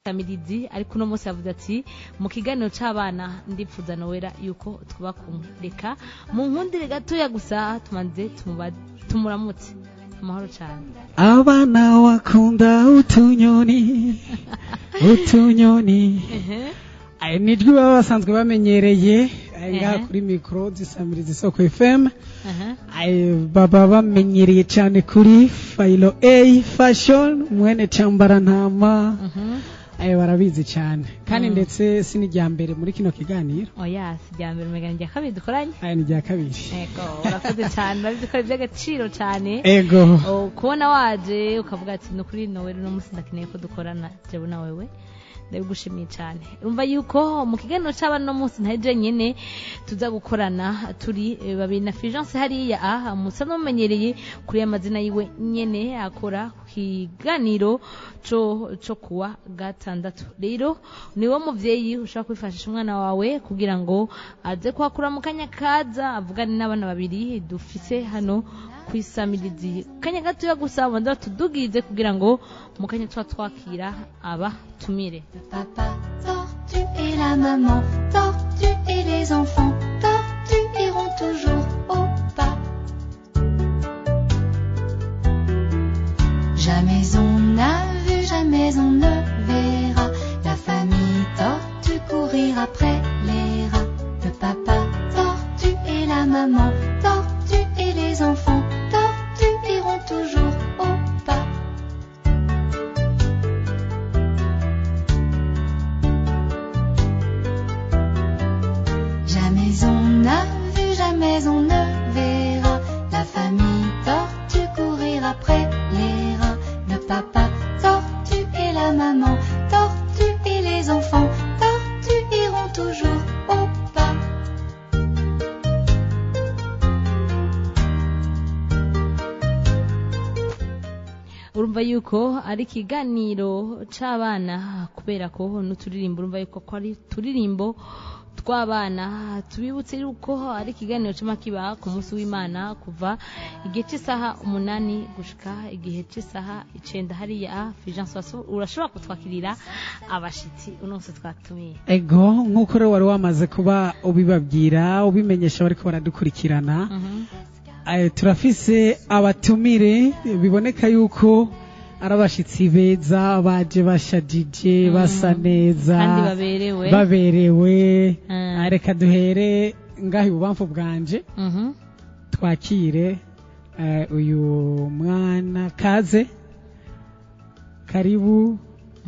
Kamirizi ariko uno munsi yavuze ati mu kiganiro c'abana ndipfuza Noella yuko twuba kumwe reka mu nkundire gatoya gusa tumanze tumuramutse amahoro cyane abana wakunda utunyoni utunyoni nijwi baba basanzwe bamenyereye ngaha kuri mikro zisamiriza Isoko FM baba bamenyereye cyane kuri Failo A Fashion mwene Cambara Ntama barabizi cyane kandi ndetse sinijya mbere muri kino kiganiro oya sijya mbere megana njya kabiri dukoranye ni jya kabiri ego urakoze cyane babikora by'agaciro cyane ego kubona waje ukavuga ati no kuri Noella no musi ndakeneye ko dukorana jewe na wewe ndabigushimiye cyane urumva yuko mu kiganiro cy'abana no munsi ntaje nyene tuza gukorana turi babiri na Fulgence hariya musa no menyereye kuri amazina yiwe nyene akora kiganiro cyo kuwa gatandatu rero niwo muvyeyi ushaka kwifashisha umwana wawe kugira ngo aze kwakura mu kanya kaza avugane n'abana babiri dufise hano kwisamirizi kanya gatoya gusa banda tudugize kugira ngo mu kanya twakira aba tumire Papa tortue et la maman tortue et les enfants tortues iront toujours au pas. Jamais on n'a vu, jamais on ne verra la famille tortue courir après les rats. Le papa tortue et la maman tortue et les enfants tortues iront toujours au pas. Jamais on n'a vu, jamais on ne verra la famille tortue courir après les rats. Le papa tortue et la maman tortue et les enfants tortues iront toujours au pas. urumva yuko ari kiganiro c'abana kubera ko n'uturirimbo urumva yuko ko ari turirimbo tw'abana tubibutse yuko ari kiganiro cy'amakiba ku munsi w'Imana kuva igihe cy'isaha 8 gushika igihe cy'isaha 9 hariya Fulgence urashobora kutwakirira abashitsi unose twatumiye ego nkuko rero wari wamaze kuba ubibabwira ubimenyesha bariko baradukurikirana turafise abatumire biboneka yuko arabashitsi beza baje bashajije basa neza kandi baberewe reka duhere ngaho ibubamfu bwanje twakire uyu mwana kaze karibu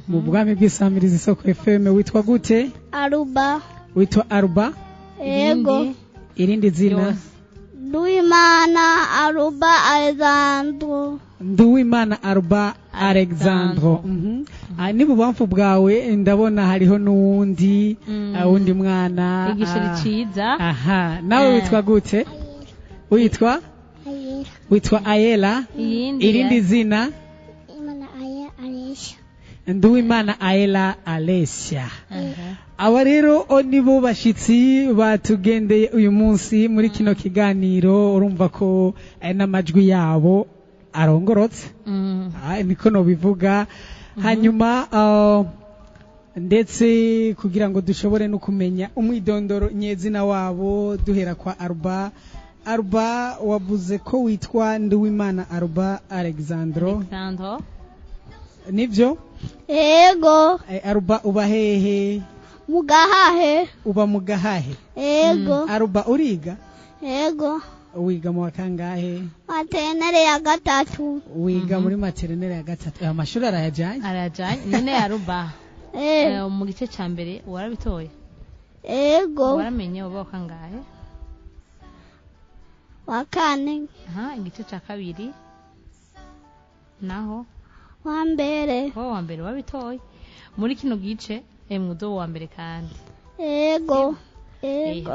mu bwami bw'isamiriza Isoko FM witwa gute Aruba witwa Aruba ego irindi zina Nduwimana Aruba Alexandro Nduwimana Aruba Alexandro nibubamfu bwawe ndabona hariho n'uwundi wundi mwana igishiri ciza aha nawe witwa gute witwa Ayela irindi zina Nduwimana Ayela Alessia aba rero nibo bashitsi batugendeye uyu munsi muri kino kiganiro urumva ko n'amajwi yabo arongorotse niko no bivuga hanyuma ndetse kugira ngo dushobore no kumenya umwidondoro nyezina wabo duhera kwa Aruba wavuze ko witwa Nduwimana Aruba Alexandro nivyo ego Aruba uba hehe Mugahahe uba Mugahahe ego Aruba uriga ego wiga mu kangahe maternelle ya gatatu wiga muri maternelle ya gatatu amashuri arajanye nyine Aruba mu gice ca mbere warabitoye ego waramenye uba kangahe wakane igice ca kabiri naho wa mbere wabitoye muri kino gice mudo wa mbere kandi ego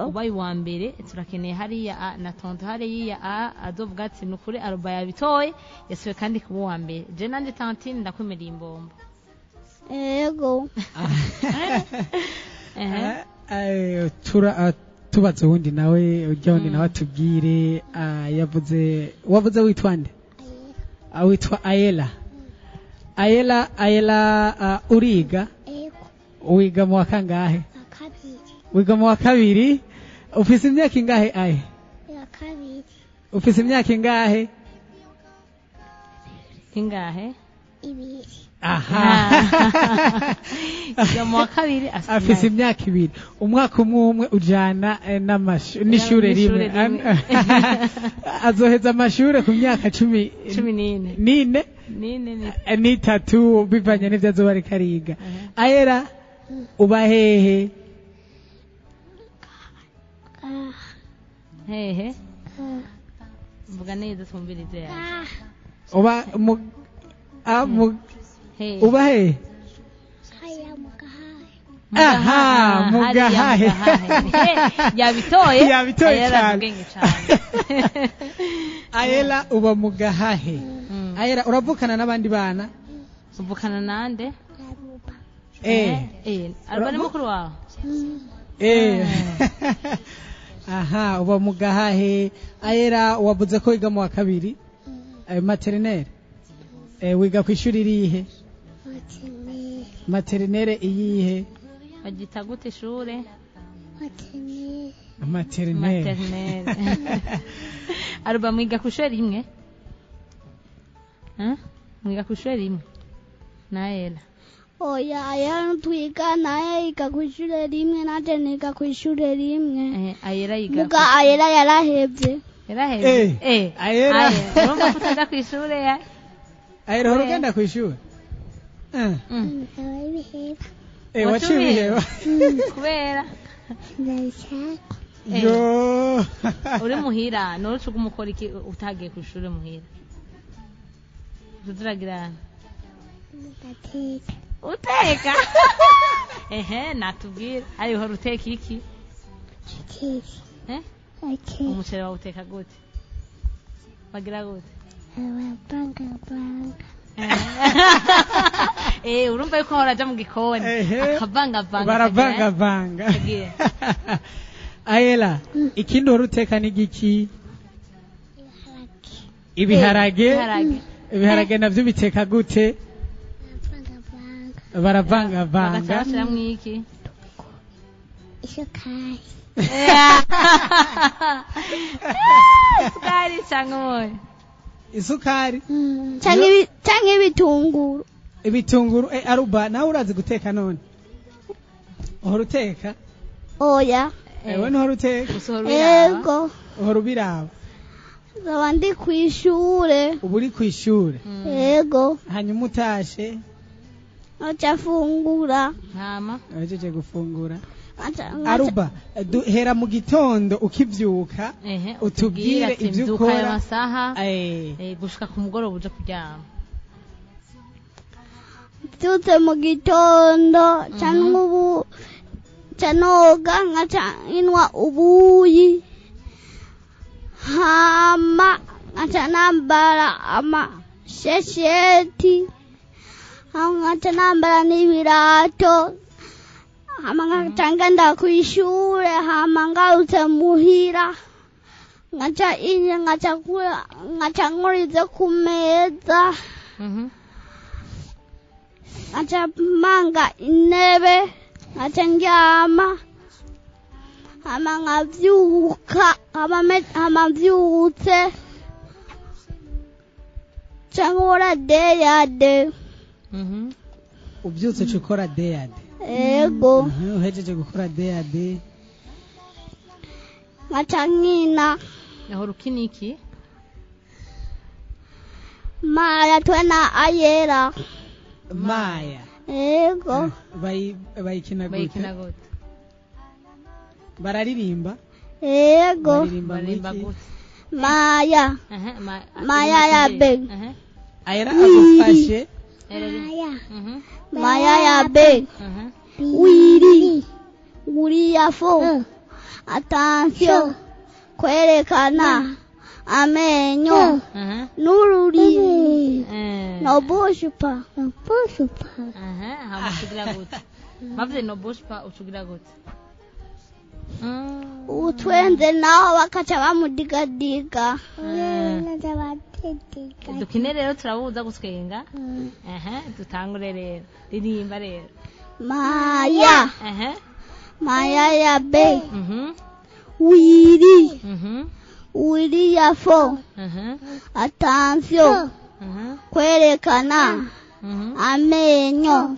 ubaye wa mbere turakeneye hariya na tonto hariya azovuga ati nukuri Aruba yabitoye yasuye kandi kuba wa mbere je nanje tantine ndakwemera imbombo ego tubaze wundi nawe ujya wundi nawe atubwire wavuze witwa nde witwa Ayela uriga wiga mu wa kangahe Akabiri. wiga mu wa kabiri ufise imyaka ingahe aye Akabiri. ufise imyaka ingahe ingahe Ibiri. aha yiga mu wa kabiri afise imyaka ibiri umwaka umwe ujana n'ishure rimwe azoheza amashure ku myaka cumi n'ine n'itatu bivanye n'ivyo azoba ariko ariga ayera uba hehe hehe mvuga neza twumvirize yawe uba uba hehe Haya mugahahe. aha mugahahe yabitoye cyane ayera uba mugahahe ayera uravukana n'abandi bana uvukana nande Aruba. aruba ni mukuru wawe aha uba mugahahe ayera wavuze ko wiga mu wa kabiri materinere wiga ku ishuri rihe materinere iyihe bagita gute ishure materinere aruba mwiga ku ishure rimwe mwiga ku ishure rimwe nayera Oya ayera twiga naye yiga ku ishure rimwe nanje niga ku ishure rimwe. Ayera yiga Muga ayera yarahevye. ayera urumva ko utaja ku ishure ya ayera hora ugenda ku ishure waciye ubiheba kubera yo uri muhira noruca ugumukora iki utagiye ku ishure muhira tuziragirana uteka natubwira ariho ruteka iki umuceri wawe uteka gute bagira gute urumva yuko horaja mu gikoni akavangavanga baravangavanga ayela ikindi hora uteka ni giki ibiharage navyo biteka gute baravangavanga bagashiramo iki Isukari. isukari cyangwa umunyu isukari Canke ibitunguru. ibitunguru aruba nawe urazi guteka none uhora uteka Oya. ewe ntuhora uteka Ego. uhora ubiraba Zaba ndi kw'ishure. uba uri kw'ishure Ego. hanyuma utashe Aca fungura. ntama ahejeje gufungura aruba hera mu gitondo ukivyuka utubwire ivyo ukora amasaha gushika ku mugoroba uje kuryama Mbyutse mu gitondo canoga nkaca inwa ubuyi hama nkaca nambara amashesheti hama nkaca nambara n'ibirato hama nkaca ngenda kw'ishure hama ngarutse muhira nkaca inye nkaca nkurize ku meza nkaca mpanga intebe nkaca ndyama hama nkavyuka hama mvyutse ca nkora deyade uvyutse uca ukora deyade ego uhejeje gukora deyade nkaca nkina yahora ukina iki maya twena ayera maya ego bayikina bayikina gute gute bararirimba ego barimba gute maya maya ya beg ayera agufashe maya ya beg wiri ya fo attention kwerekana amenyo n'ururimi no bouge pas hama ucugira gute mavuze no bouge pas ucugira gute utwenze naho bakaca bamudigadiga dukine rero turabuza gutwenga dutangure rero ririmba rero Maya. Maya ya B. Mhm. Wiri. Mhm. Wiri ya fo. Attention. Kwerekana. Amenyo.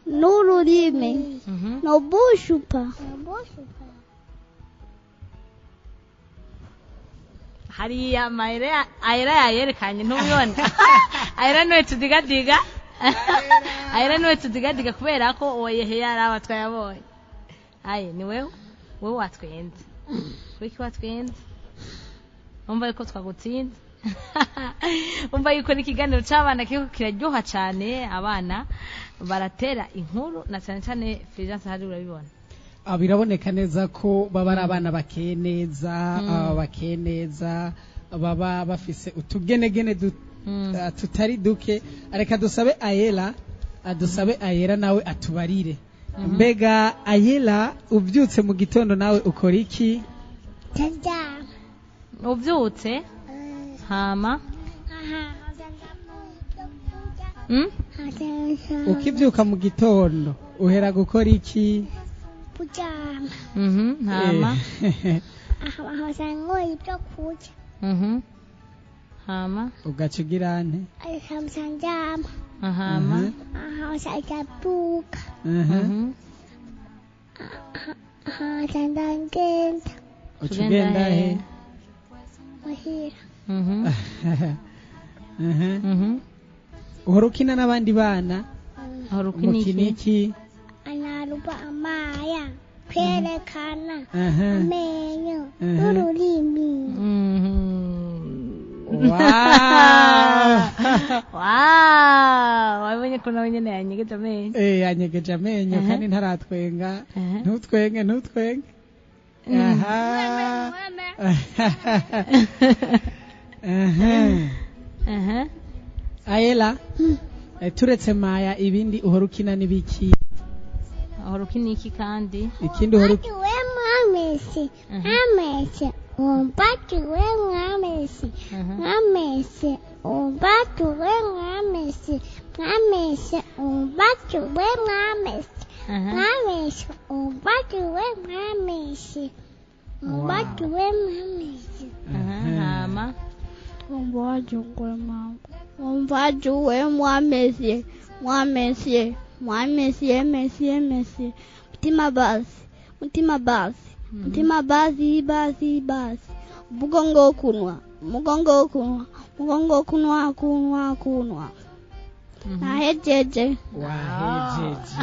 N'ururimi. No bushupa. Hariya mayira ayira yayerekanye ntubibona. Ayira niwe tudigadiga. Ayira niwe tudigadiga kubera ko oyehe yaraba twayabonye. Aye ni wewe watwenze. Kwiki watwenze? Umva yuko twagutsinze. Umva yuko n'ikiganiro c'abana kiko kiraryoha cyane, abana baratera inkuru na cyane cyane Fulgence hari urabibona. Biraboneka neza ko baba ari abana bakeye neza, baba bafise utugenegene tutari duke. Areka dusabe Ayela nawe atubarire. Mbega Ayela, ubyutse mu gitondo nawe ukora iki? Ubyutse hama ukibyuka mu gitondo uhera gukora iki? Hama hama ugaca ugira nte? hama Ugenda he? Uhora ukina n'abandi bana? Umukina iki? Anaruba amaya, kwerekana amenyo n'ururimi. Wabonye ko nawe nyene yanyegeje amenyo? Yanyegeje amenyo kandi ntaratwenga. Ntutwenge. Ayela, turetse Maya ibindi uhora ukina n'ibiki? Uhora ukina iki kandi? Ikindi uhora Amesi. Umbatuwe mwamesi. Amesi. Umbatuwe mwamesi. Amesi. Umbatuwe mwamesi. Mwamesi. Umbatuwe mwamesi. Umbatuwe mwamesi. Hama Umbatuwe mwamesi. Mwamesi. Mutima basi. Mugongo kunwa. Nahejeje. Wahejeje.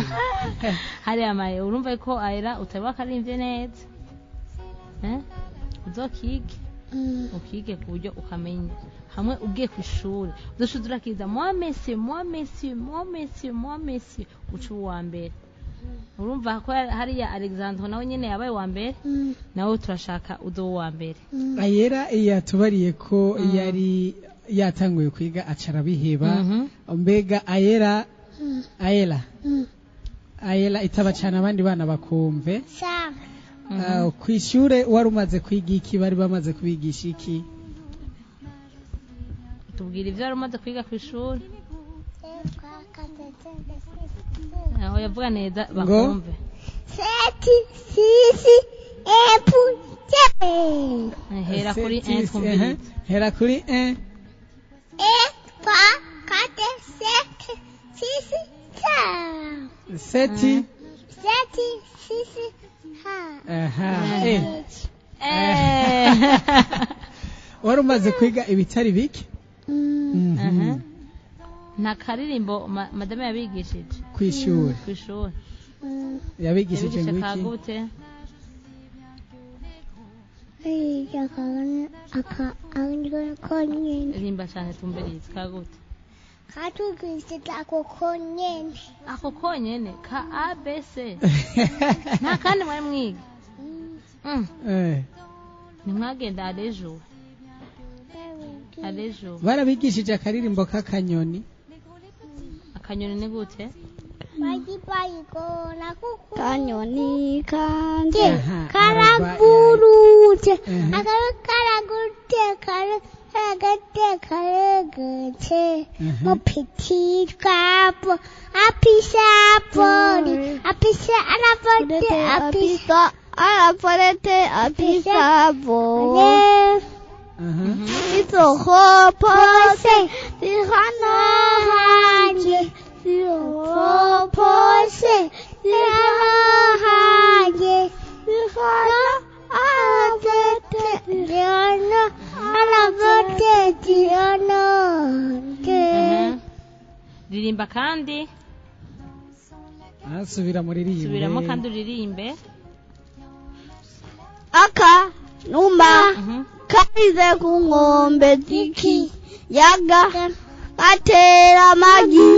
Hariya Maye, urumva ko Ayira utaba karimvye neza? Uzokige. Ukige ku buryo ukamenya. Hamwe ugiye ku ishuri uzoshudura kiza moi monsieur ucu wa mbere. Urumva ko hariya Alexandre nawe nyene yabaye wa mbere, nawe turashaka uzo wa mbere. Ayera yatubariye ko yari yatanguye kwiga acara biheba. Mbega Ayera itaba cyane abandi bana bakumve. Kwishure wari umaze kwiga iki? Bari bamaze kubigisha iki? Tubwira ivyo wari umaze kwiga ku ishuri. Aho yavuga neza bakumve. Seti, sisi, epute. Hera kuri 1 twumviriza. Hera kuri 1. 3, 4, 5, 6, 7. Seti, sisi, wari umaze kwiga ibitari bike? Nta karirimbo madame yabigishije kwishuri? Yabigishije ngiki? Kagute rimba cyane tumbirize. Kagute katugishije ako konyene ka ABC. Nta kandi mwari mwiga? Nimwagenda alejo barabigishije akaririmbo k'akanyoni. Akanyoni ni gute? Kanyoni kanje karagurutse karagute mu petit crabe apisa poli, apisa à la porte, apisa à la porte, apisa poli. Itu pose, tirana haji, pose, tirana haji, tirana Diana, ala bote Diana. Ririmba kandi. Subira muri ririmbe. Subiramo kandi uririmbe. Aka numa kaize ku ng'ombe ziki yaga atera amagi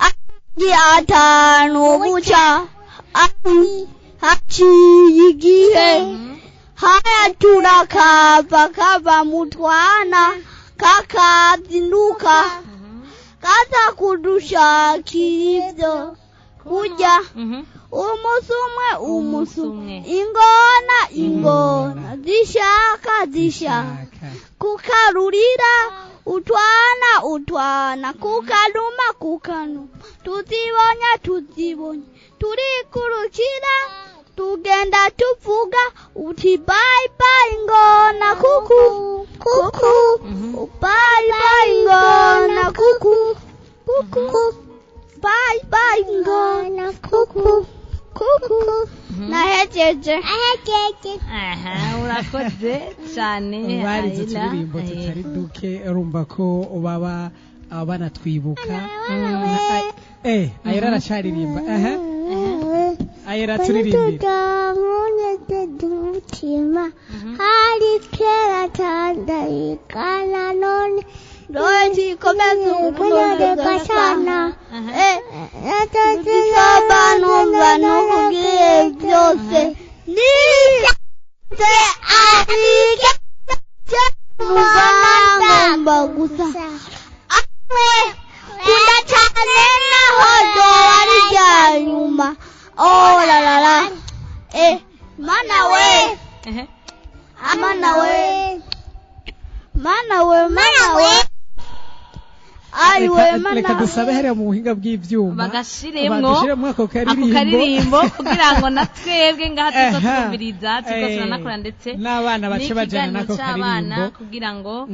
agi atanu buca haciye igihe haya turakava mutwana kakazinduka kaza kudushakira ivyo kurya umunsi umwe ingona zishaka kukarurira utwana kukanuma tuzibonye turikurukira tugenda tuvuga uti bye bye ngona kuku bye bye ngona kuku bye bye ngona kuku nahejeje urakoze cyane barize turirimbo tutari duke urumva ko baba banatwibuka ayera aracaririmba ayera turirimbira hari kera tandayikana none Roji komeza ukunondeka sana Tutisabano kugiye byose Nise arike Mugamba gusa Amwe Kunda cyane naho doari rya nyuma Oh la la la Mana we reka dusabe hariya mu buhinga bw'ivyuma bagashiremwo ako karirimbo kugira ngo natwebwe ngaha tuzotwumviriza tuzoturanakora ndetse n'abana bace bajana nako karirimbo kugira ngo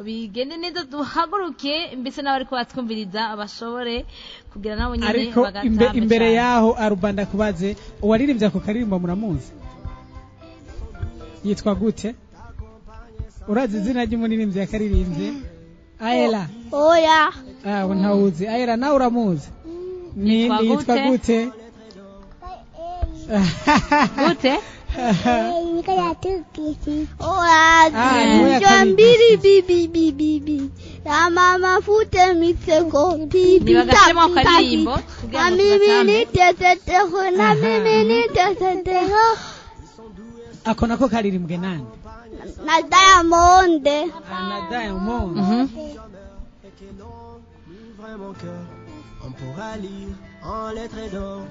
bigende neza duhaguruke mbese n'abariko batwumviriza bashobore kugira nabo nyine bagatamba ariko imbere yaho arubanda kubaze uwaririmbye ako karirimbo muramuzi yitwa gute urazi izina ry'umunirimbyi yakaririmbye Ayela. Oya. Unawuzi. Ayela na uramuzi. Yitwa gute? Gute? Jambiri bibi. Mama fute mitseko bibi. Nibagashemo akaririmbo. Na mimi niteteho. Ako nako karirimbwe nande? Na Diamond. Na Diamond. On pourra lire en lettres d'or.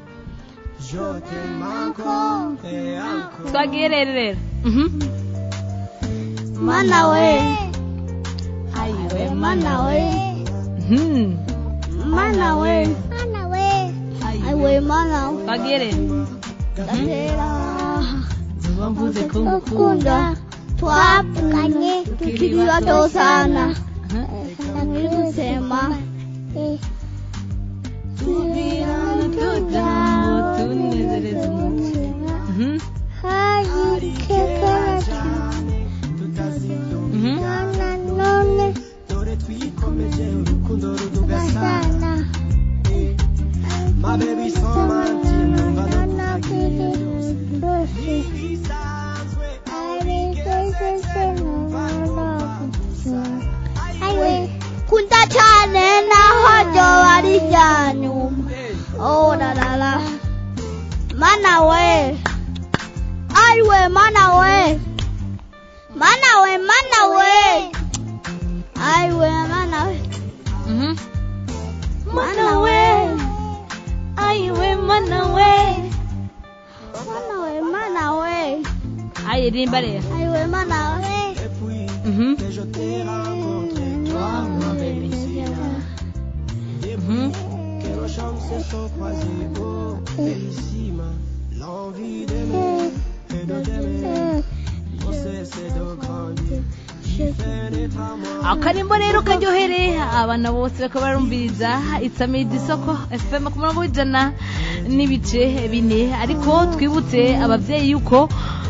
Je t'aime encore et encore. Twagerere. Mana we. Aiwe mana we. Mana we. Aiwe mana. Twagerere. Mvuze kukunda twapukanye tukiri bato sana nangirusema tubirana tutambo tunezereza umutima hari kekera cyane tutazindana none dore twikomeje urukundo rudugasana my baby so much numva nakugira byose Kunda cyane naho ryo ari ryanyuma Oh la la la Mana we Aiwe mana we Aiwe mana we Mana we Aiwe mana we Aye rimba rero Aiwe mana we que je t'ai rencontré toi ma belle que chambres se sont croisées, oh, bellissima. L'envie d'aimer et de t'aimer, on cesse de grandir. akarimbo rero karyohere abana bose bakaba barumviriza itsamira isoko FM ku murongo w'ijana n'ibice bine, ariko twibutse abavyeyi yuko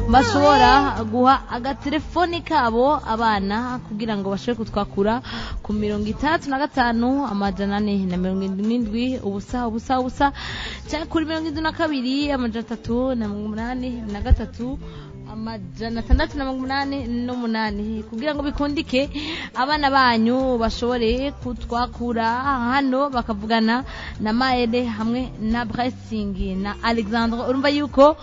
bashobora guha agatelefoni kabo abana kugira ngo bashobore kutwakura ku 35 amajana 477 ubusa cyangwa kuri 72 amajana 383 amajana 688 kugira ngo bikundike abana banyu bashobore kutwakura hano bakavugana na Maele hamwe na Blessing na Alexandre. Urumva yuko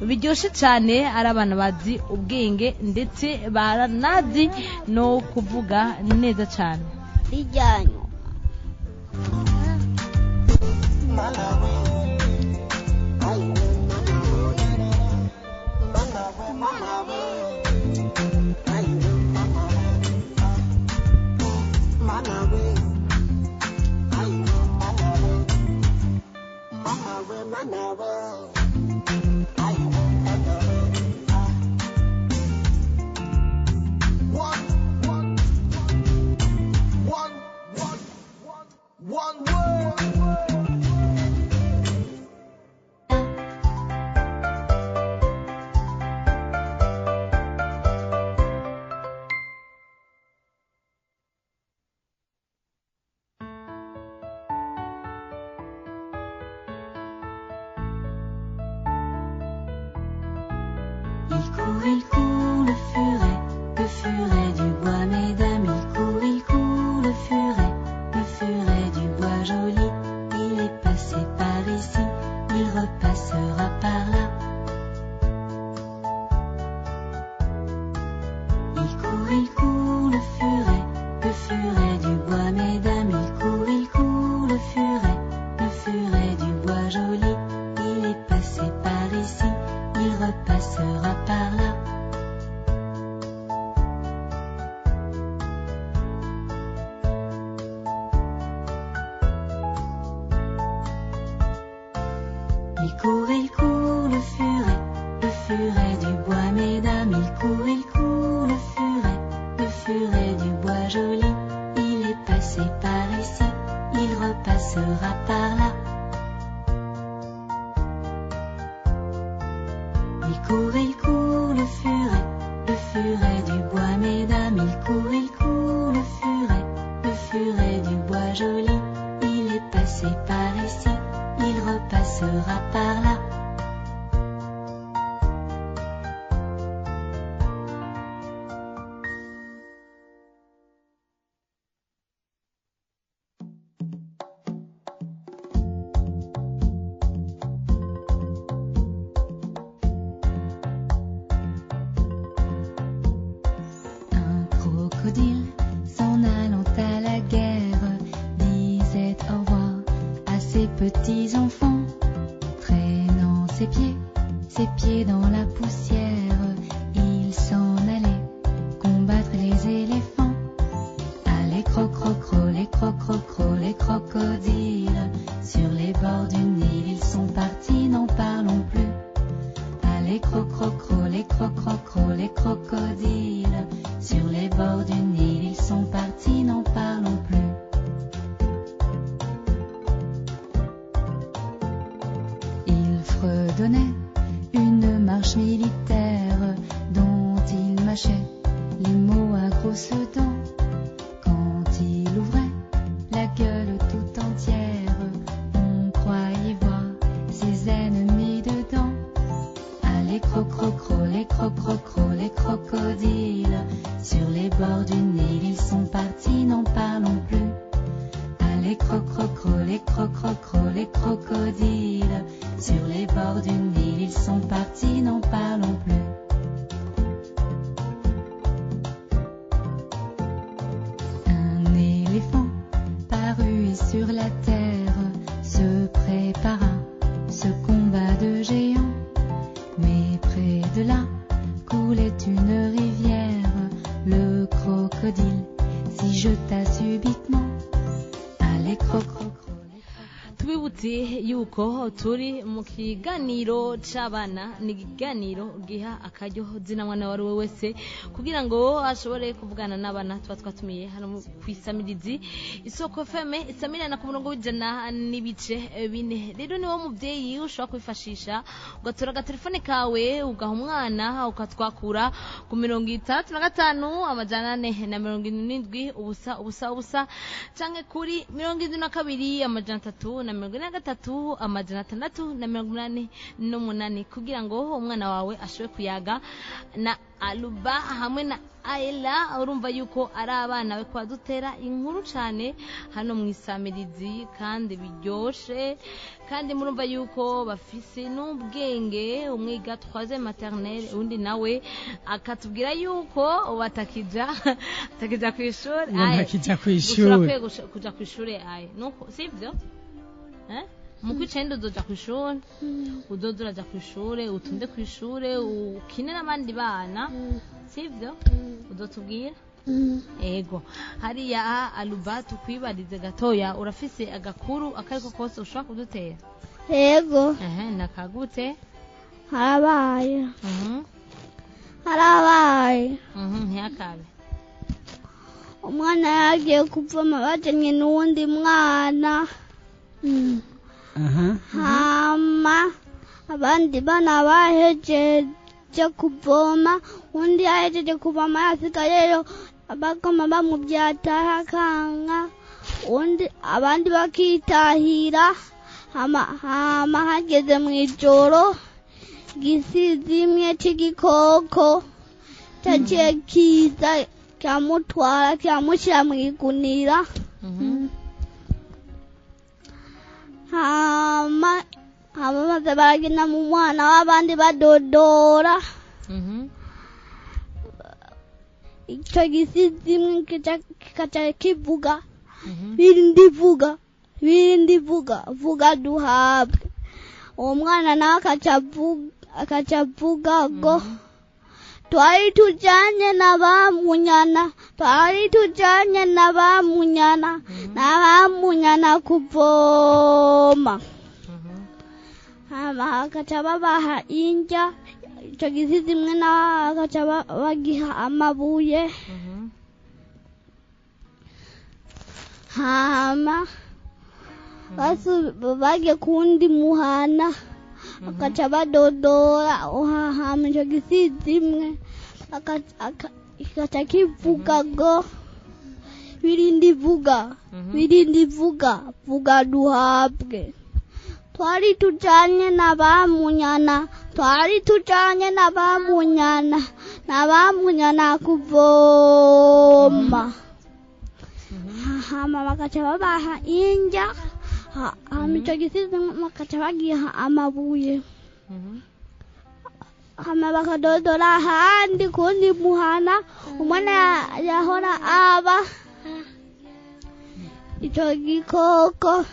biryoshe cyane, ari abana bazi ubwenge ndetse baranazi no kuvuga neza cyane bijyanyo. Il court le furet du bois, mesdames, il court le furet du bois joli. Il est passé par ici, il repassera par là. Il court le furet du bois, mesdames, il court le furet du bois joli. Il est passé par ici, il repassera par là. Il court le furet du bois, mesdames, il court le furet du bois joli. Il est passé par ici, il repassera par là. Il court le furet du bois, mesdames, il court le furet du bois joli. Il est passé par ici, il repassera par là. Crocodile, s'en allant à la guerre, disait au revoir à ses petits enfants, traînant ses pieds dans la poussière. Il s'en allait combattre les éléphants. Allez crocro, les crocro, les crocodiles, sur les bords du Nil ils sont partis, n'en parlons plus. Allez crocro, les crocro, les crocodiles, sur les bords du Nil ils sont partis, n'en parlons plus. Il fredonnait une marche militaire dont il mâchait les mots à grosses dents. Quand il ouvrait la gueule tout entière, on croyait voir ses ennemis dedans. Allez crocro, les crocodiles, sur les bords du Nil ils sont partis, n'en parlons plus. Allez crocro, les crocodiles, sur les bords du Nil ils sont partis, n'en parlons plus. Un éléphant parut sur la terre, se prépara ce combat de géants. Mais près de là coulait une rivière. Le crocodile s'y jeta subitement. Allez crocro. yuko turi mu kiganiro c'abana, ni ikiganiro giha akaryo zina mwana wari we wese kugira ngo ashobore kuvugana n'abana tuba twatumiye hano kwisamirizi Isoko FM isamirana ku murongo w'ijana n'ibice bine. Rero ni wo muvyeyi ushobora kwifashisha ugatora agatelefone kawe ugaha umwana ukatwakura ku 35 amajana 470 ubusa canke kuri 72 amajana 343 amajana 688 kugira ngo umwana wawe ashobore kuyaga na Aluba hamwe na Aela. Urumva yuko ari abana be kwa dutera inkuru cyane hano mwisamirizi kandi biryoshe, kandi murumva yuko bafise n'ubwenge. Umwiga 3e maternelle undi nawe akatubwira yuko batakija kwishuri kuja kwishuri nuko sivyo mukwicenda uzoja kwishuri uzoza uraja kwishuri utunde kwishuri ukine n'abandi bana sivyo uzotubwira ego hariya Aluba tukwibarize gatoya urafise agakuru akariko kose ushobora kudutera Yego. Nakagute harabaye ntiyakabe umwana yagiye kuvoma bajanye n'uwundi mwana hama abandi bana bahejeje kuvoma undi yahejeje kuvoma yasigayeyo abagoma bamuvyataha kanka undi abandi bakitahira hama hageze mw'ijoro gisizi imwe c'igikoko caciye kiza kiramutwara kiramushira mw'igunira hama maze baragenda mu mwana w'abandi badodora ico gisizi imwe kikaca kivuga birindi vuga duhabwe. Uwo mwana nawe akaca avuga ngo twari tujanye n'abamunyana kuvoma. Hama akaca babaha inja ico gisizi imwe nawe akaca bagiha amabuye. Hama bagiye kundi muhana akaca badodora hama ico gisizi imwe akaca kivuga ngo birindi vuga duhabwe. Twari tujanye n'abamunyana kuvoma. Hama bakaca babaha inja hama ico gisizi bakaca bagiha amabuye. Hama bakadodora ahandi kundi muhana umwana yahora aba ico gikoko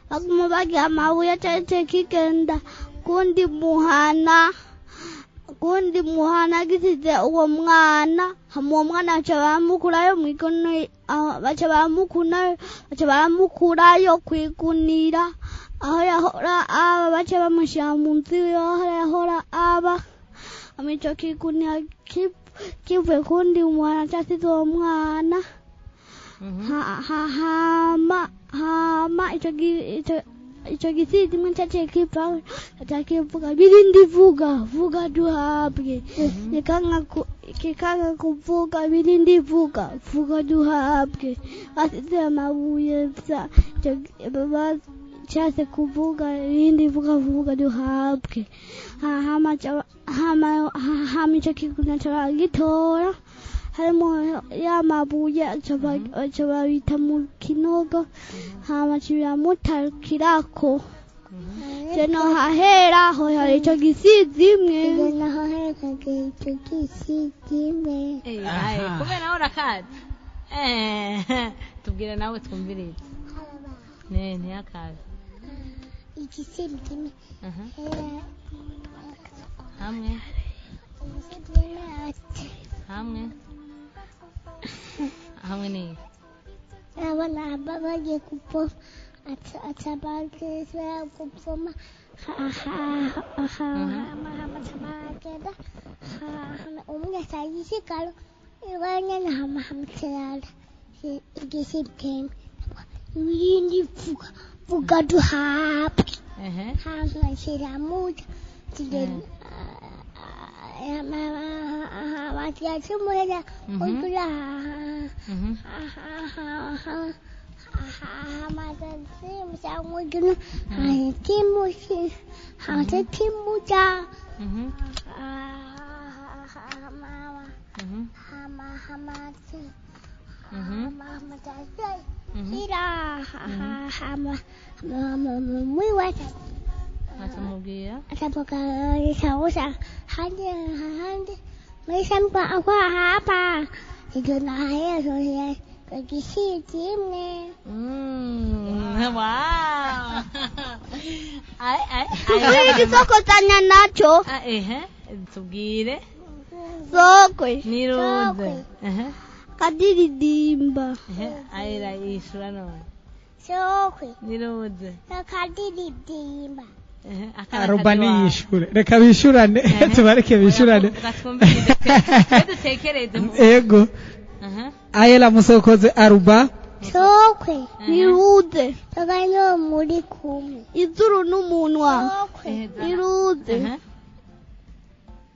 baguma bagiha amabuye cace kigenda kundi muhana gisize uwo mwana. Hama uwo mwana baca baramukurayo mw'igono baca baramukurayo kwigunira aho yahora aba baca bamushira mu nzu aho yahora aba. Hama ico kigunira kivuye kundi umwana casize uwo mwana. Hama ico gisizi imwe caciye kivuga birindi vuga duhabwe. Kikanga kuvuga birindi vuga duhabwe. Basize amabuye case kuvuga birindi vuga duhabwe. Hama ico kiguna cabagitora harimo y'amabuye aca babita mu kinogo hama kiramutagirako. Jeno hahera ho hari ico gisizi imwe. Kubera nawe urakazi tubwire nawe twumvirize ntiyakazi igisizi kimwe hamwe ni abana bagiye kuvoma atabakiswa kupfuma mahamatsamakeda umnye sayisikalo iwanyana hamahamtselala igisiptemi yindi fuka tu hapi hanga shiramuja tigen matia chumuja ukula matansi msangujunu timushi hanga timuja hamati atapoka sausa handi mesampa aku apa itu nahaya soalnya kekisi timnya wow itu soko tanya nacho tubwire sokwe niruze kadiridimba ayira yishura none sokwe niruze kadiridimba arubani yishure reka bishurane tubareke bishurane ego ayela musokoze aruba sokwe niruze taganyo muri kumwe izuru n'umunwa niruze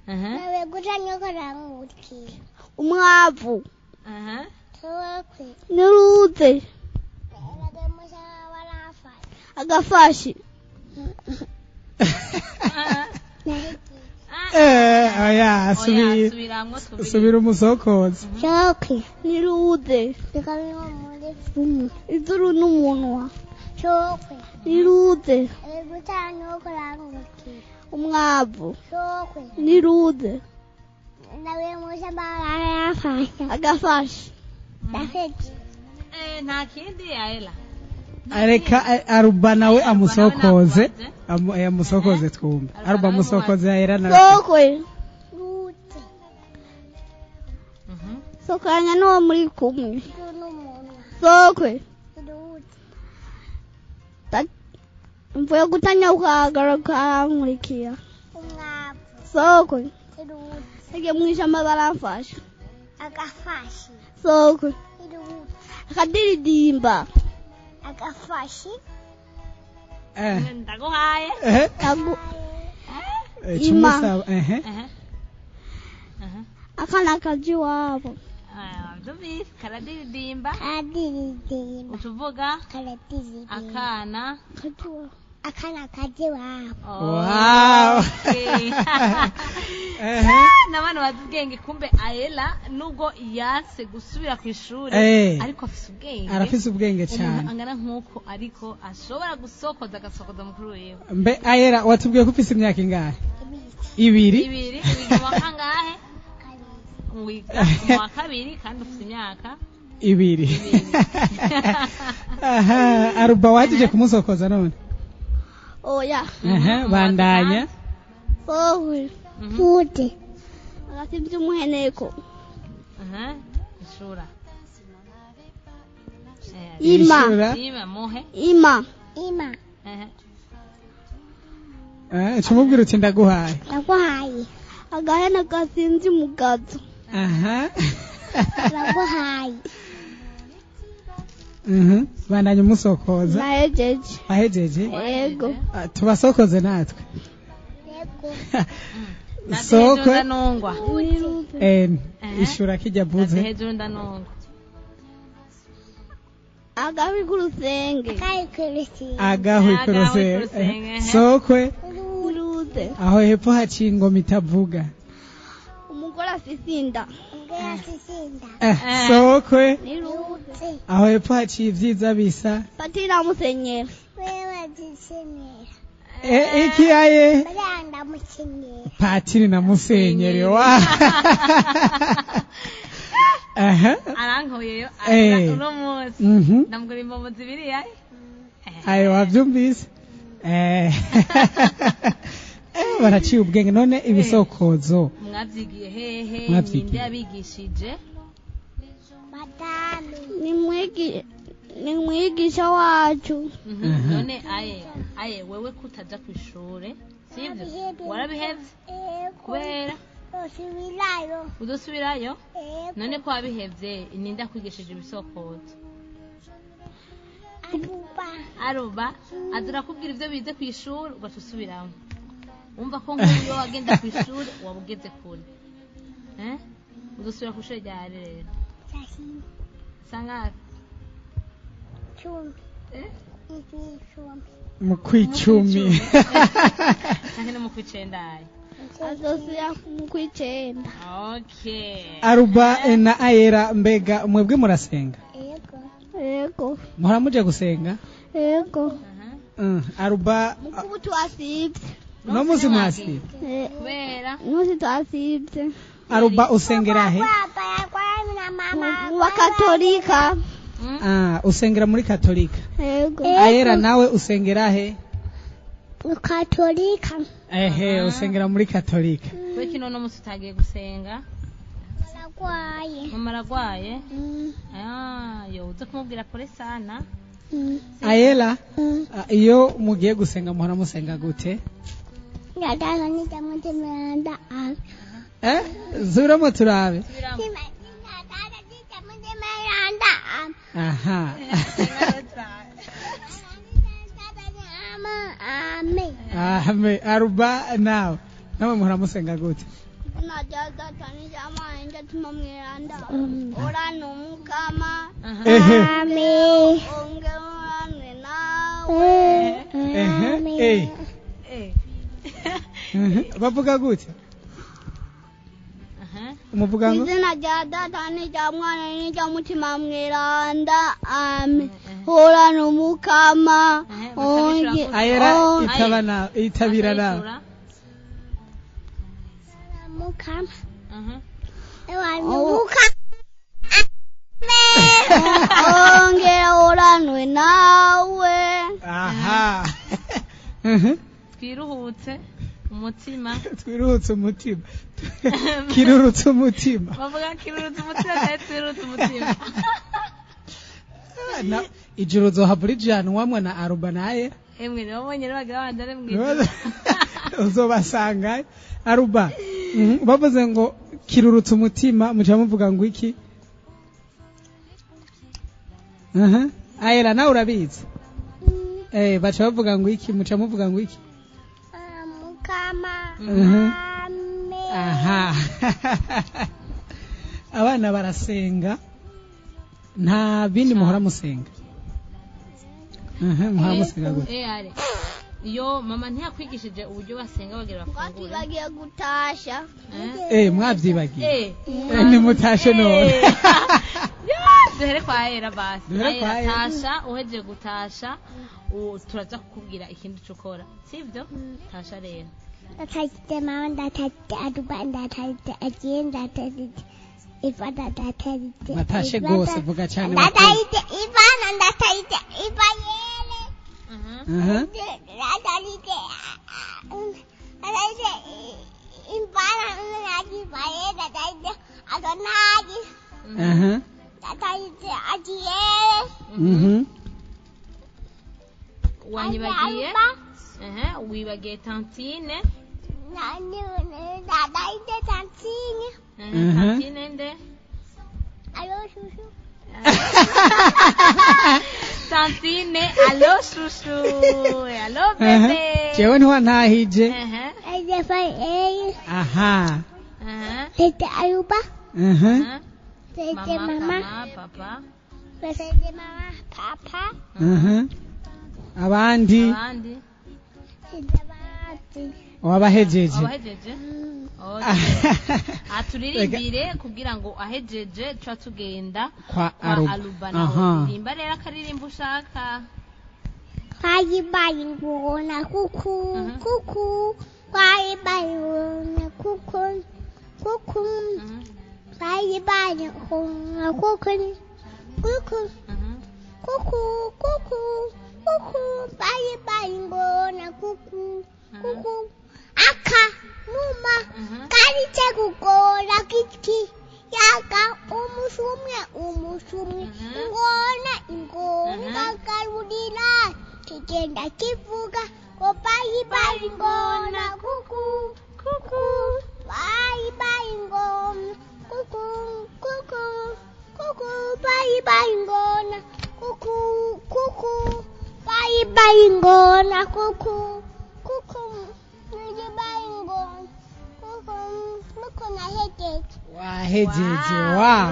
nawe gutanyo karangukira umwavu sokwe niruze agafashi oya subira umusokoze sokwe niruze taganyo muri kumwe izuru n'umunwa sokwe niruze gutanyo karangukira umwavu sokwe niruze nawe musa barafasha agafashi dafeti nta kindi ayela areka aruba nawe amusokoze amusokoze twumve aruba amusokoze ayera na sokwe rute sokanya no muri kumwe sokwe mvuye gutanya ukagaruka nkurikiya sokwe ege mwishamba baramfasha agafashi sokwe akadiridimba agafashi ndaguhaye ima akana kaji wabo Dubis karadiridimba kadiridimba utuvuga karadiridimba akana kajua akana kaji wabo wow n'abantu bazi ubwenge kumbe ayela nubwo yase gusubira ku ishuri ariko afise ubwenge arafise ubwenge cyane angana nk'uko ariko ashobora gusokoza agasokoza mukuru wiwe mbe ayela watubwiye ko ufise imyaka ingahe ibiri mu kangahe mu wa kabiri kandi ufise imyaka ibiri aruba wajije kumusokoza none oya bandanya wowe fute agasimvye umuheneko ishura ima muhe ima tumubwira uti ndaguhaye agahena gasinzi mugazo ndaguhaye bandanya umusokoza nahejeje yego tubasokoze natwe sokwe nongwa ishura kijya buze hejuru ndanongwa agahi kurusenge sokwe aho hepfo haciye ingoma itavuga umugore asisinda sokwe aho hepfo haciye ivyiza bisa patira musenyera iki aye patiri na musenyeri wa arankoyeyo uno munsi ndamugura imbomo zibiri ayo wavyumvise baraciye ubwenge none ibisokozo mwavyigiye hehe ninde yabigishije ni mwegi ni mwigisha wacu. None aye wewe kutaja ku ishure sivyo warabihevye kubera udusubirayo none ko wabihevye ninda kwigishije ibisokozo aruba azura kubwira ivyo bize ku ishure ugatusubiramo umva ko nk'uyo wagenda ku ishure wabugeze kure udusubira ku ishure rya rero sangapi mu kwicumi canke no mu kwicenda azosubira mu kwicenda. okay Aruba na Ayera mbega mwebwe murasenga Yego. muhora muje gusenga Yego. Aruba Mukubu twasivye. no musi mwasi kubera Musi twasivye. Aruba usengera he Wa Katolika. usengera muri Katolika. Yego. Ayera nawe usengera he? Katolika. Ehe usengera muri Katolika. we kino no musi utagiye gusenga Naragwaye. mama aragwaye yo uza kumubwira kure sana Ayera iyo mugiye gusenga muhora musenga gute? Yadana nitamutemeranda. Zuramo turabe. Aha. Amen. Aruba now. Nawe muhora musenga gute? Najaza tani jama enja tumamwiranda. Ora numukama. Amen. Ongerane nawe. Bavuga gute? Umuvuga ngo izina rya data n'irya mwana n'irya mutima mweranda. Amen. Ora numukama. Ayera itabana itabira na Mukama. Ewa numukama. Ongera oranwe nawe. Aha. twiruhutse umutima Twirutse umutima. Kirurutse umutima. bavuga kirurutse umutima kandi twirutse umutima Na ijuru zohaburijyanwa na Aruba na Ayera. emwe nibo bonyene bagira bandare mwiza Uzobasanga Aruba. Bavuze ngo kirurutse umutima muca muvuga ngo iki? Ayera nawe urabizi. Baca bavuga ngo iki muca muvuga ngo iki? Mukama. Aha. Abana barasenga. Nta bindi muhora musenga. Muhora musenga gute? are iyo mama ntiyakwigishije uburyo basenga bagira bafungura Bagiye gutasha. Mwabyibagiye. Ni mutashe none. duhere kwa Ayera basi Duhere kwa Ayera. tasha uhejeje gutasha turaza kukubwira ikindi cukora sivyo tasha rero Ndatahite mama, ndatahite Aruba, ndatahite Agiye, ndatahite Ivana, ndatahite Matashe gose vuga cyane. ndatahite Ivana, ndatahite Ibayele. Ndatahite Ivana, ndatahite Ibayele, ndatahite Adonai, ndatahite Agiye. wanyibagiye wibagiye tantine Ndatahite Tantine. tantine nde Alo shushu. tantine allo shushu allo bebe Jewe ntiwantahije. Aha. Tete Aruba. Tete mama mama. papa Tete mama. Papa. Abandi Tete bati. wabahejeje. abahejeje aturirimbire kugira ngo ahejeje tuba tugenda Kwa Aruba Aruba. nawe rimba rero akaririmbo ushaka Kwayibaye ngona kuku. Kuku. Kwayibaye ngona kuku. Kuku. Kwayibaye ngona kuku. Kuku. Kuku. Kuku. Kuku. Kwayibaye ngona kuku. Kuku. Aka. Numa. Kari chekukora kiki. Yaka umusumye ingona kakarudila kigenda kivuga ko bayi ingona kuku bayi ingona kuku bayi ingona kuku bayi ingona kuku wahejeje wow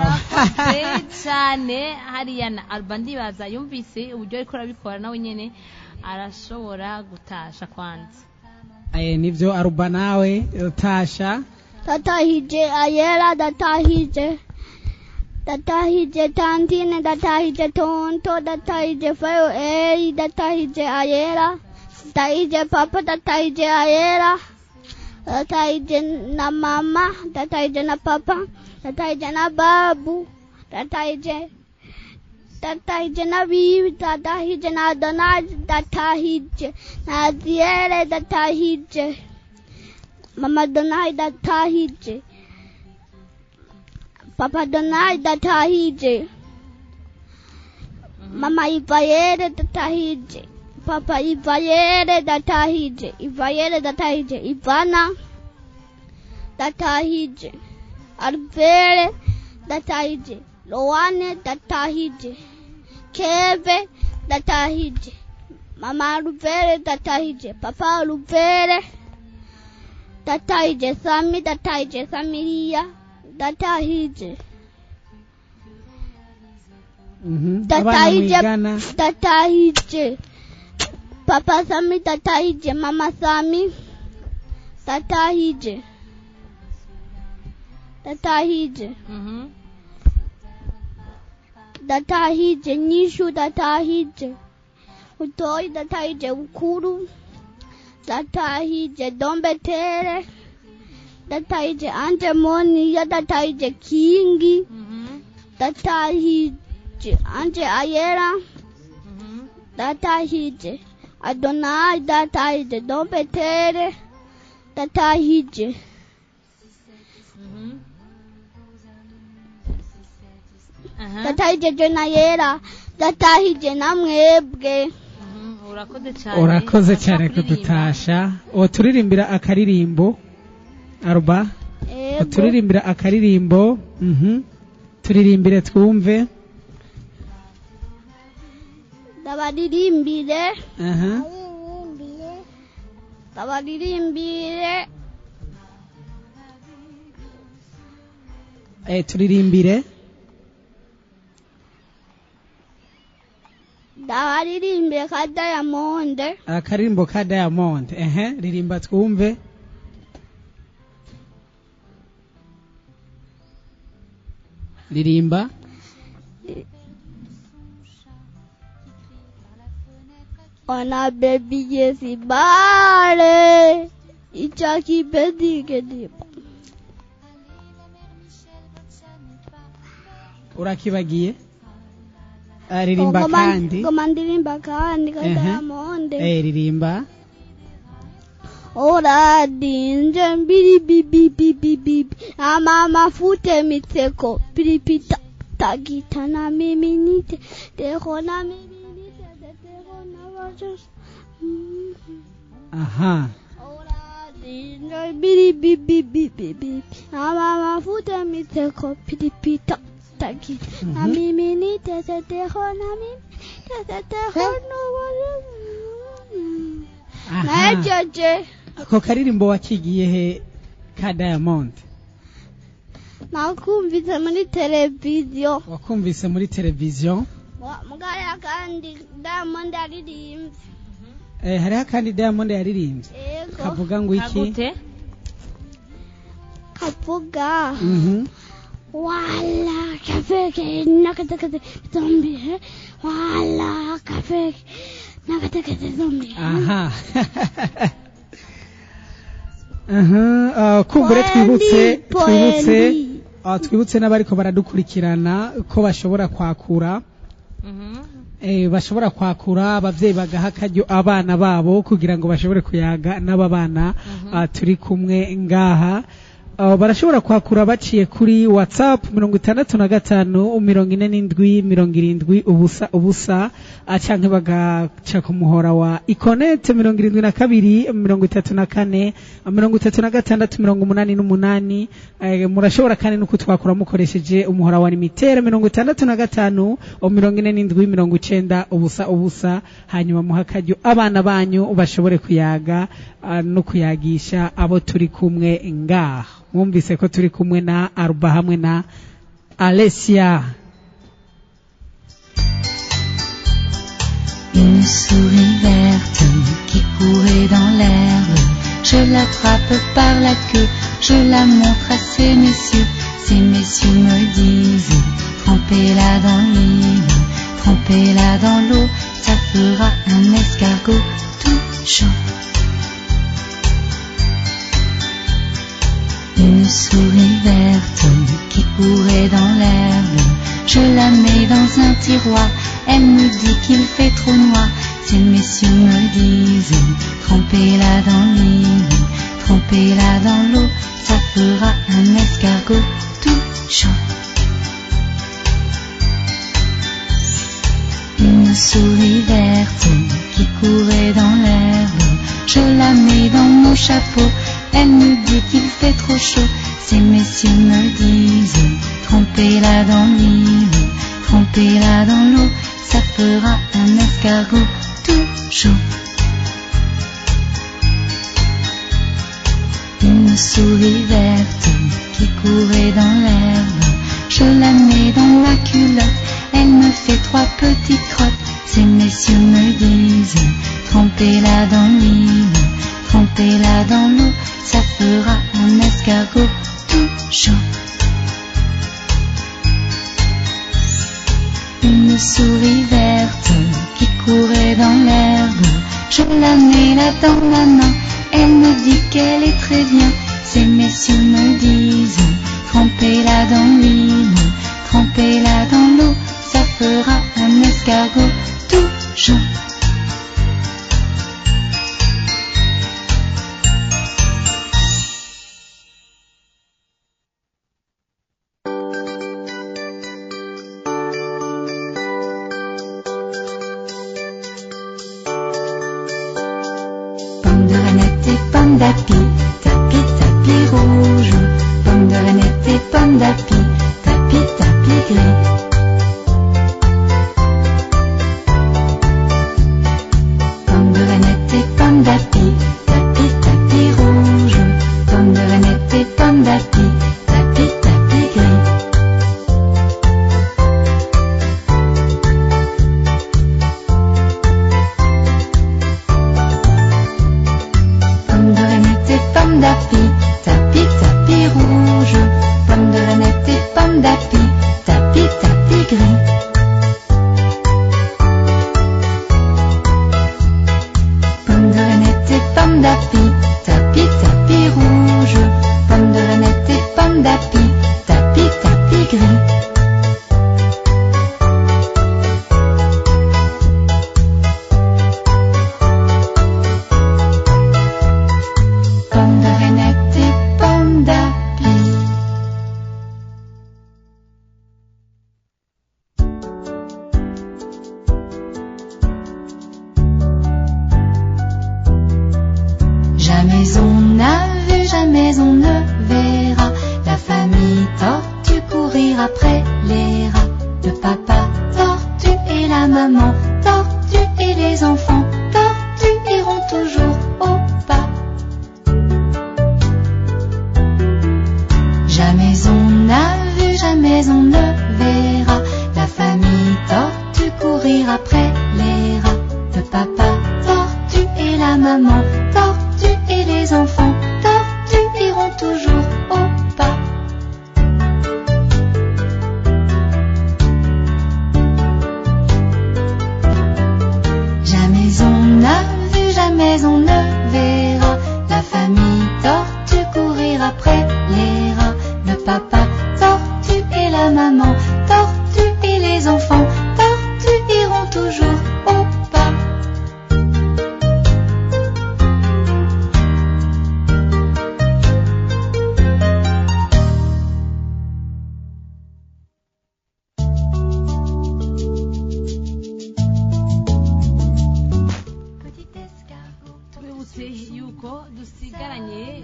cyane hariya na Alba ndibaza yumvise uburyo ariko arabikora nawe nyene arashobora gutasha kwanza nivyo Aruba nawe utasha datahije ayera datahije tantine datahije tonto datahije fayo datahije ayera datahije papa datahije ayera datahije na mama datahije na papa datahije na babu datahije na bibi datahije na Donald datahije na Ziere datahije mama Donald datahije papa Donald datahije mama Ivayere datahije papa Ivayere datahije Ivana datahije Alvere datahije Loane datahije Keve datahije mama Alvere datahije papa Alvere datahije Sami datahije Samiria datahije datahije papa Sami datahije mama Sami datahije datahije Nishu datahije Utoi datahije Ukuru datahije Dombetere datahije Angemoni ya datahije Kingi datahije Anje Ayera datahije Adonai datahije Dombetere datahije datahije Jonayera datahije namwebwe urakoze cyane kudutasha turirimbira akaririmbo Aruba turirimbira akaririmbo turirimbire twumve dabaririmbire turirimbire dabaririmbire ka Diamond akaririmbo ka Diamond ririmba twumve ririmba ona baby yesi bare ichaki bedige dipa urakibagiye ririmba kandi ndirimba kandi ka Diamond ririmba ora dinje mbiri bibi mama fute miteko piripita tagita na mimi nite deho na mimi nite deho na wajos ora dinje mbiri bibi mama fute miteko piripita tagita na mimi nite deho na mimi deho na wajos najeje ako karirimbo wakigiye he ka Diamond nakumvise muri televiziyo wakumvise muri televiziyo mugare kandi Diamond yaririmbye hari kandi Diamond yaririmbye kavuga ngo iki kavuga wala kafeke nakataka zombie wala kafeke nakataka zombie kumbure twibutse n'abariko baradukurikirana ko bashobora kwakura bashobora kwakura abavyeyi bagaha akaryo abana babo kugira ngo bashobore kuyaga n'ababana turi kumwe ngaha barashobora kwakura baciye kuri WhatsApp 6547 canke bagaca ku muhora wa Iconet 72 34 murashobora kandi no kutwakura mukoresheje umuhora wa Limitere 6547 hanyuma muhakaryo abana banyu bashobore kuyaga no kuyagisha abo turi kumwe ngaha. Mwumvise ko turi kumwe na Aruba hamwe na Alessia. Une souris verte qui courait dans l'herbe, je l'attrape par la queue, je la montre à ces messieurs. Ces messieurs me disent, trempez-la dans l'huile, trempez-la dans l'eau, ça fera un escargot tout chaud. Une souris verte qui courait dans l'herbe, je la mets dans un tiroir, elle me dit qu'il fait trop noir. Ces messieurs me disent, trempez-la dans l'huile, trempez-la dans l'eau, ça fera un escargot tout chaud. Une souris verte qui courait dans l'herbe, je la mets dans mon chapeau, elle me dit qu'il fait trop chaud. Ces messieurs me disent, trempez-la dans l'huile, trempez-la dans l'eau, ça fera un escargot tout chaud. Une souris verte qui courait dans l'herbe, je la mets dans la culotte, elle me fait 3 petites crottes. Ces messieurs me disent, trempez-la dans l'huile, trempez-la dans l'eau, ça fera un escargot tout chaud. Une souris verte qui courait dans l'herbe, je la mets là dans la main, elle me dit qu'elle est très bien. Ces messieurs me disent, trempez-la dans l'huile, trempez-la dans l'eau, ça fera un escargot tout chaud. Pomme de reinette et pomme d'api, tapi tapi rouge. Pomme de reinette et pomme d'api, tapi tapi gris. Pomme de reinette et pomme d'api, tapi tapi rouge. Pomme de reinette et pomme d'api, tapi tapi gris. Pomme de reinette et pomme d'api, tapi tapi rouge. Pomme de reinette et pomme d'api, tapi tapi gris. Pomme de reinette et pomme d'api, tapi tapi rouge. Pomme de reinette et pomme d'api, tapi tapi gris. Pomme de reinette et pomme d'api. Jamais on n'a vu, jamais on ne verra la famille tortue courir après les rats. Le papa tortue et la maman tortue et les enfants tortues iront toujours au pas. Jamais on n'a vu, jamais on ne verra la famille tortue courir après les rats. Le papa tortue et la maman tortue et les enfants tortues iront toujours au pas. Jamais on n'a vu, jamais on ne verra la famille tortue courir après les rats. Le papa tortue et la maman tortue et les enfants tortues iront toujours au pas.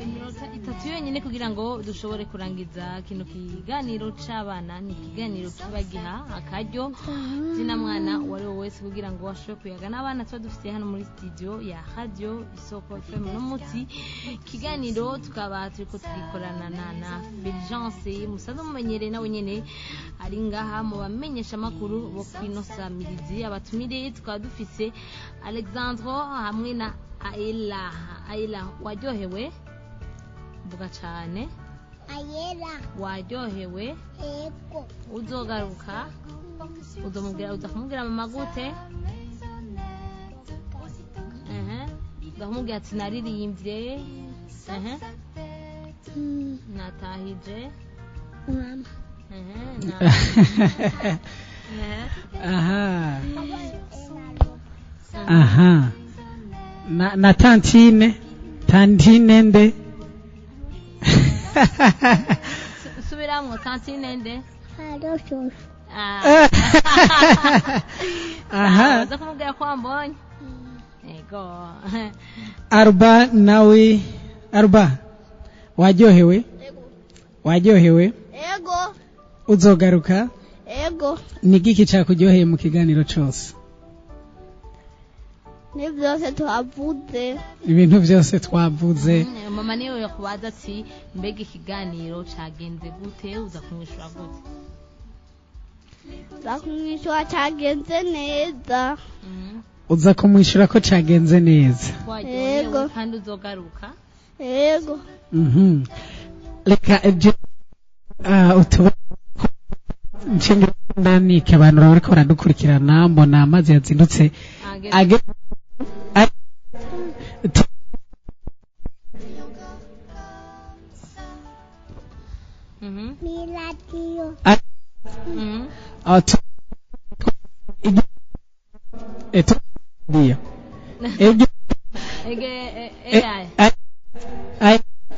iminota 3 yonyine kugira ngo dushobore kurangiza kino kiganiro c'abana. Ni ikiganiro kiba giha akaryo zina mwana wari wese kugira ngo ashobore kuyaga n'abana tuba dufite hano muri studio ya Radio Isoko FM n'umuti kiganiro tukaba turiko tugikorana na Fulgence musaza mumenyereye nawe nyene ari ngaha mu bamenyesha makuru bo kwinosa mirizi. Abatumire tukaba dufise Alexandre hamwe na Aila waryohewe mvuga cyane waryohewe Yego. uzogaruka uzakumubwira mama gute uzakumubwira ati naririmbye natahije Mama. aha na tantine nde subiramwo tantine nde Halo shosho. aha uza kumubwira ko wambonye ego Arba nawe Arba waryohewe Ego. uzogaruka Ego. nigiki cyakuryoheye mu kiganiro cyose Ni byose tuhavuze. ibintu byose twavuze mama niwe yakubaza ati mbega ikiganiro cagenze gute uza kumwishura gute Zakumwishyura cyagenze neza. uza kumwishyura ko cyagenze neza waryohewe Ego. kandi uzogaruka Ego. reka utuba nshinga ndanike abantu bariko baradukurikirana mbona amazi yazindutse Miladiyo.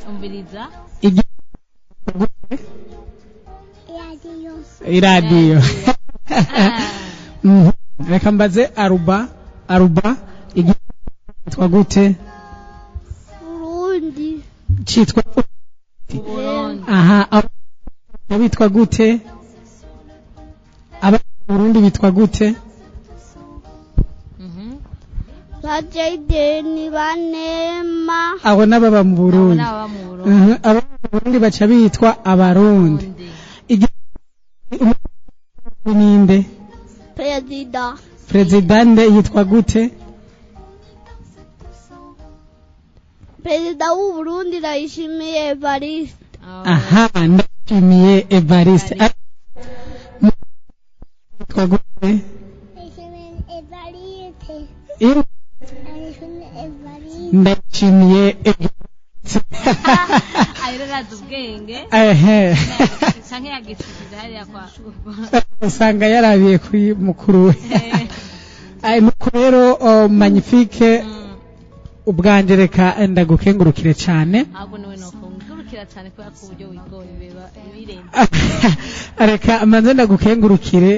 umviriza iradiyo reka mbaze aruba cyitwa gute Burundi. cyitwa Burundi aha bitwa gute aba Burundi bitwa gute Bajayideni banema. abo n'ababa mu Burundi aba mu Burundi aba mu Burundi baca bitwa abarundi ninde Presidente yitwa gute Perezida w'u Burundi Ndayishimiye Evariste. aha Ndayishimiye Evariste yitwa gute Ndayishimiye ayiraraza ubwenge canke yagishikije hariya kwa usanga yarabiye kuri mukuru we nuko rero magnifique ubwanje reka ndagukengurukire cyane ahubwo niwe nokungurukira cyane kubera ko uburyo wigoye biba birenze reka manze ndagukengurukire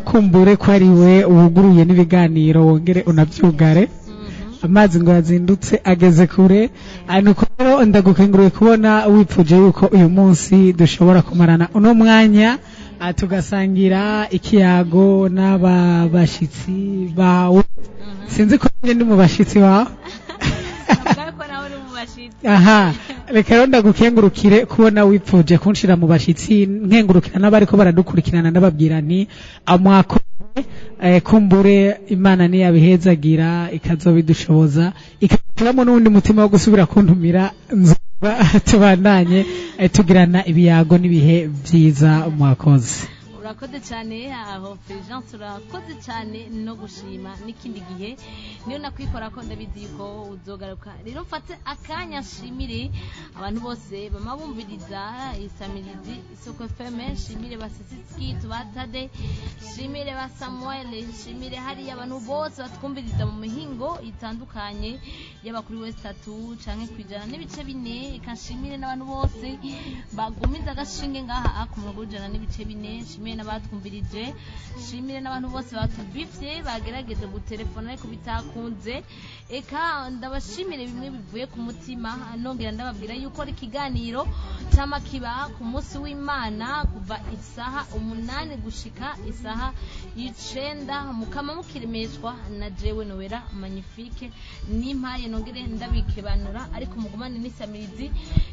kumbure ko ari we ubuguruye n'ibiganiro wongere unabyugare amazi ngo yazindutse ageze kure nuko rero ndagukengurukire kubona wipfuje yuko uyu munsi dushobora kumarana uno mwanya tugasangira ikiyago n'aba bashitsi bawe sinzi ko ndi mu bashitsi bawe aha reka rero ndagukengurukire kubona wipfuje kunshira mu bashitsi nkengurukira n'abariko baradukurikirana ndababwira nti amwako kumbure imana niyabihezagira ikazobidushoboza ikaturamo n'undi mutima wo gusubira kuntumira tubandanye tugirana ibiyago n'ibihe byiza mwakoze urakoze cyane aho Fulgence urakoze cyane no gushima n'ikindi gihe niyo nakwikora ko ndabizi yuko uzogaruka rero mfate akanya nshimire abantu bose bama bumviriza isamirizi Isoko FM nshimire basisiki tubatade nshimire ba Samuel nshimire hari abantu bose batwumviriza mu mihingo itandukanye yaba kuri West 3 canke kwijana n'ibice 4 ikanshimire n'abantu bose bagumiza agashinge ngaha ku murongo w'ijana n'ibice 4 nshimire n'abatwumvirije shimire n'abantu bose batubifye bagerageje gutelefona ariko bitakunze eka ndabashimire bimwe bivuye ku mutima nongera ndababwira yuko ari ikiganiro cyama kiba ku munsi w'Imana kuva isaha 8 gushika isaha 9 mukama mukiremeshwa na jewe Nowera Magnifique nimpaye nongere ndabikebanura ariko mugumane n'isamirizi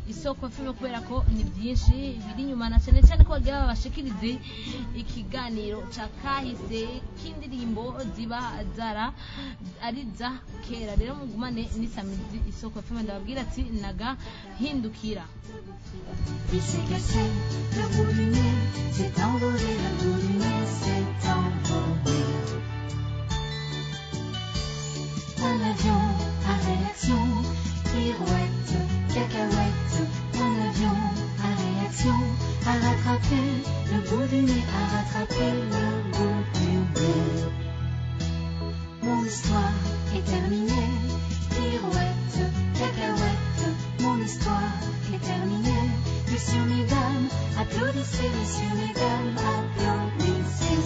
isoko FM kubera ko ni byinshi biri nyuma na cyane cyane ko bagira babashikirize ikiganiro ca kahise k'indirimbo ziba zara ariza kera rero mugumane n'isamirizi isoko FM ndababwira ati naga hindukira. Il s'est cassé le bout du nez, s'est envolé le bout du nez, s'est envolé. Un avion à réaction, pirouette, cacahuète. Un avion à réaction, a rattrapé le bout du nez, a rattrapé le bout du nez. Mon histoire est terminée, pirouette, cacahuète. Mon histoire est terminée. Messieurs, mesdames, applaudissez, messieurs, mesdames, applaudissez.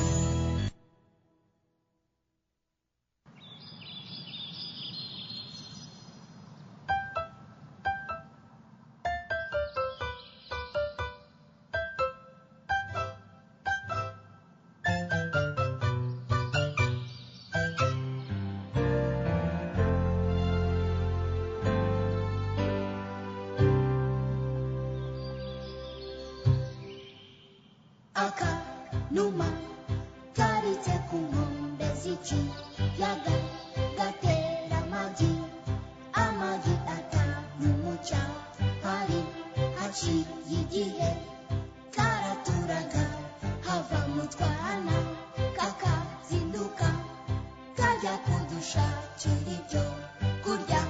Numa karite kumombe zichi yaga gatera amagi atanumuca hari haci yigihe karaturaga hava mutwana kaka zinduka kajya kudushakira ibyo kurya